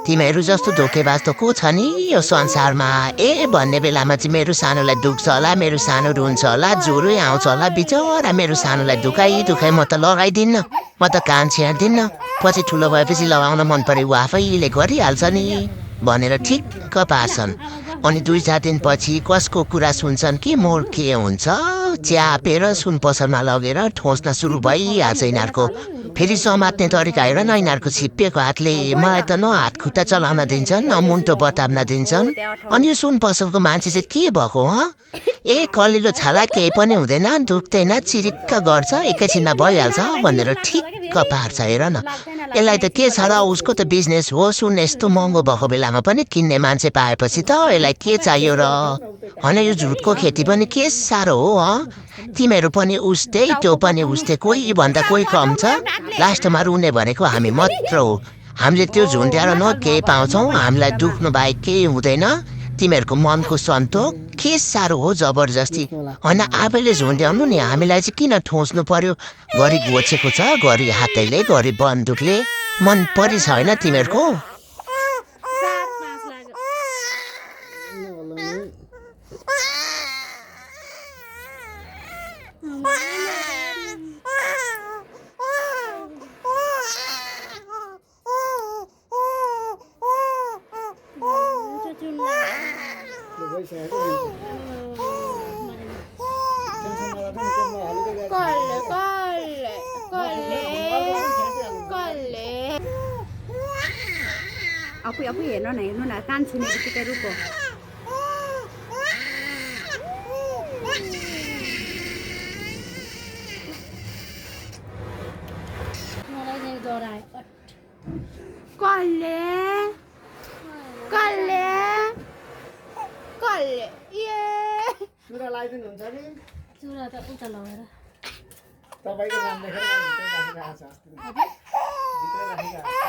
तिमीहरू जस्तो धोकेबाज त को छ नि यो संसारमा भन्ने बेलामा चाहिँ मेरो सानोलाई दुख्छ होला मेरो सानो रुन्छ होला ज्वरै आउँछ होला बिचरा मेरो सानोलाई दुखाइ म त लगाइदिन्न म त कान छेड्दिन्न पछि ठुलो भएपछि लगाउन मन पऱ्यो ऊ आफैले गरिहाल्छ नि भनेर ठिक्क पार्छन् अनि 2-4 दिनपछि कसको कुरा सुन्छन् कि मोर के हुन्छ च्यापेर सुन पसलमा लगेर ठोस्न सुरु भइहाल्छ यिनीहरूको फेरि समात्ने तरिका हेर न यिनीहरूको छिप्पिएको हातले मलाई त न हात खुट्टा चलाउन दिन्छन् न मुन्टो बटार्न दिन्छन् अनि यो सुन पसलको मान्छे चाहिँ के भएको कलिलो छाला केही पनि हुँदैन दुख्दैन चिरिक्क गर्छ एकैछिनमा भइहाल्छ भनेर ठिक्क पार्छ हेर न यसलाई त के छ र उसको त बिजनेस हो सुन यस्तो महँगो भएको बेलामा पनि किन्ने मान्छे पाएपछि त यसलाई के चाहियो र होइन यो झुटको खेती पनि के साह्रो हो तिमीहरू पनि उस्तै त्यो पनि उस्तै कोही भन्दा कोही कम छ लास्टमा रुने भनेको हामी मात्र हो हामीले त्यो झुन्ड्याएर न केही पाउँछौँ हामीलाई दुख्नु बाहेक केही हुँदैन तिमीहरूको मनको सन्तोक के साह्रो हो जबरजस्ती होइन आफैले झुन्ड्याउनु नि हामीलाई चाहिँ किन ठोस्नु पर्यो घरि घोचेको छ घरि हातैले घरि बन्दुकले मन परि छ होइन तिमीहरूको Aku हेर्नु न कान छुने बित्तिकै रुको कल्ले चुरा लगाइदिनुहुन्छ नि चुरा त उता लगाएर तपाईँको नाम लेखेर भित्र राखेको छ